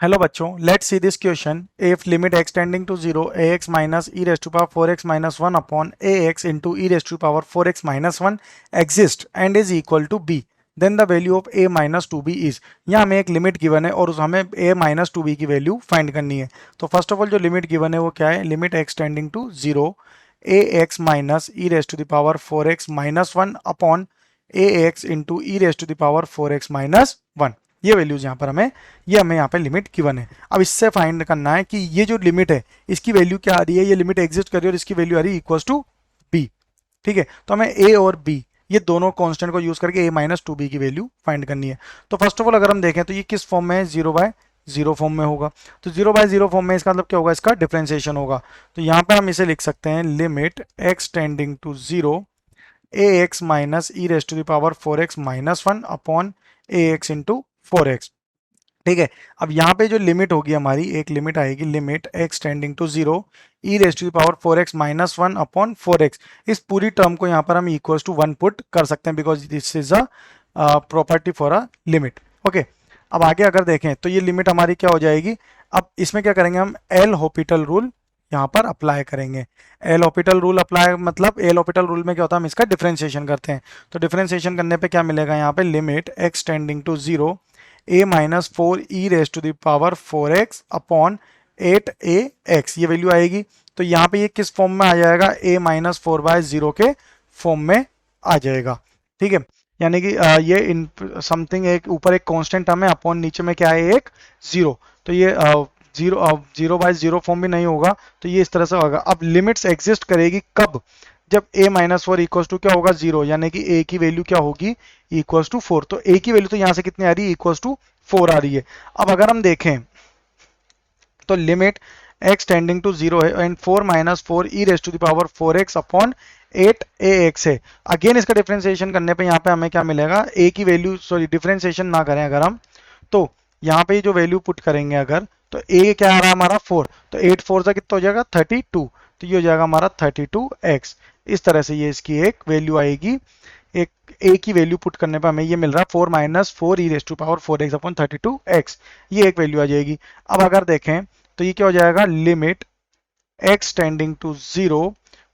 Hello बच्चों, let's see this question. If limit x tending to 0 ax minus e raise to power 4x minus 1 upon ax into e raise to power 4x minus 1 exist and is equal to b, then the value of a minus two b is. यहाँ हमें एक limit given है और उस हमें a minus two b की value find करनी है। तो फर्स्ट ऑफ ऑल जो लिमिट गिवन है वो क्या है? Limit x tending to 0 ax minus e raise to the power 4x minus 1 upon ax into e raise to the power 4x minus 1। ये वैल्यूज यहाँ पर हमें यहाँ पे लिमिट गिवन है। अब इससे फाइंड करना है कि ये जो लिमिट है इसकी वैल्यू क्या आ रही है। ये लिमिट एग्जिस्ट कर रही है और इसकी वैल्यू आ रही है इक्वल टू बी। ठीक है, तो हमें ए और बी ये दोनों कांस्टेंट को यूज करके ए माइनस टू बी की वैल्यू फाइंड करनी है। तो फर्स्ट ऑफ ऑल अगर हम देखें तो ये किस फॉर्म में है? जीरो बाय जीरो फॉर्म में होगा। तो जीरो बाय जीरो फॉर्म में इसका मतलब क्या होगा? इसका डिफरेंशिएशन होगा। तो यहाँ पे हम इसे लिख सकते हैं limit x tending to zero a x minus e raise to the power 4x minus 1 upon a x into 4x। ठीक है, अब यहाँ पे जो लिमिट होगी हमारी, एक लिमिट आएगी limit x tending to 0 e raise to power 4x minus 1 upon 4x। इस पूरी टर्म को यहाँ पर हम इक्वल्स टू 1 पुट कर सकते हैं because this is a property for a limit. Okay, अब आगे अगर देखें तो ये लिमिट हमारी क्या हो जाएगी? अब इसमें क्या करेंगे हम? एल हॉपिटल रूल यहाँ पर अप्लाई करेंगे। एल हॉपिटल रूल अप्लाई मतलब एल हॉपिटल रूल में क्या होता है? हम इसका डिफरेंशिएशन करते हैं। तो डिफरेंशिएशन करने पे क्या मिलेगा? यहाँ पे limit x tending to 0 a minus four e raise to the power 4x upon 8ax ये वैल्यू आएगी। तो यहाँ पे ये किस फॉर्म में आ जाएगा? a minus four by zero के फॉर्म में आ जाएगा। ठीक है, यानी कि ये इन समथिंग एक ऊपर एक कांस्टेंट टर्म है, अपॉन नीचे में क्या है? एक जीरो। तो ये जीरो बाय जीरो फॉर्म भी नहीं होगा, तो ये इस तरह से होगा। अब लिमिट्स एग्जिस्ट करेगी कब? जब a minus four equal to क्या होगा? जीरो, यानी कि a की वैल्यू क्या होगी? Equal to four. तो a की वैल्यू तो यहां से कितनी आ रही है? इक्वल टू फोर आ रही है। अब अगर हम देखें तो limit x tending to zero है and four minus four e raise to the power 4x upon 8ax है। अगेन इसका डिफरेंशिएशन करने पे यहाँ पे हमें क्या मिलेगा? a की वैल्यू, सॉरी डिफरेंशिएशन ना करें अगर हम, तो यहाँ पे जो वैल्यू पुट करेंगे अगर, तो a क्या आ रहा है हमारा? 4। तो 8 फोर से कितना हो जाएगा? 32। तो ये हो जाएगा हमारा 32x। इस तरह से ये इसकी एक वैल्यू आएगी। एक a की वैल्यू पुट करने पर हमें ये मिल रहा है four minus four e raise to power 4x upon 32x। ये एक वैल्यू आ जाएगी। अब अगर देखें तो ये क्या हो जाएगा? Limit x tending to 0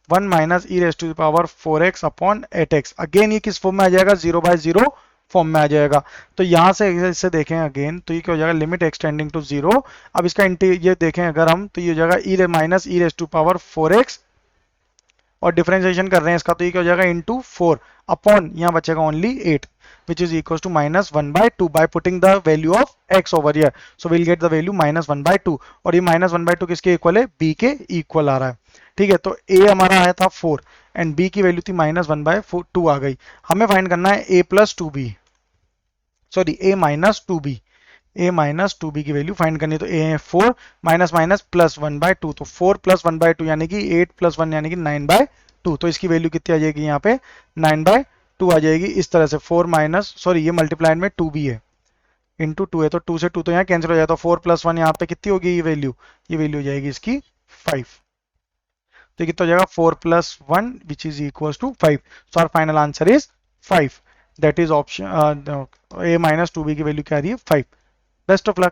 1 minus e raise to power 4x upon 8x। Again ये किस फॉर्म में आ जाएगा? जीरो बाय जीरो फॉर्म में आ जाएगा। तो यहां से इसे देखें अगेन तो ये क्या हो जाएगा? Limit x tending to 0। अब इसका ये देखें अगर हम, तो ये हो जाएगा e minus e raise to power 4x और डिफरेंशिएशन कर रहे हैं इसका, तो ये क्या हो जाएगा? इंटू फोर अपॉन यहाँ बचेगा only 8 which is equal to minus one by two by putting the value of x over here. So will get the value minus one by two. और ये माइनस वन बाय टू किसके equal है? b के equal आ रहा है। ठीक है, तो a हमारा आया था 4 एंड b की वैल्यू थी माइनस वन बाय टू आ गई। हमें फाइंड करना है a plus two b, sorry a minus two b. a minus two b की वैल्यू फाइंड करनी है। तो a है 4 minus minus plus one by two, तो 4 प्लस वन बाय टू यानी कि 8 प्लस वन यानी कि 9 बाय टू। तो इसकी वैल्यू कितनी आ जाएगी? यहाँ पे 9 बाय टू आ जाएगी। इस तरह से 4 माइनस, सॉरी ये मल्टीप्लाइड में टू भी है, इंटू टू है, तो टू से टू तो यहाँ कैंसिल हो जाए, तो 4 प्लस वन यहाँ पे कितनी होगी? ये वैल्यू हो जाएगी इसकी 5। तो कितना हो जाएगा? 4 plus one which is equal to 5। So our final answer is 5। That is option a minus two b की वैल्यू क्या आ रही है? 5। Best of luck.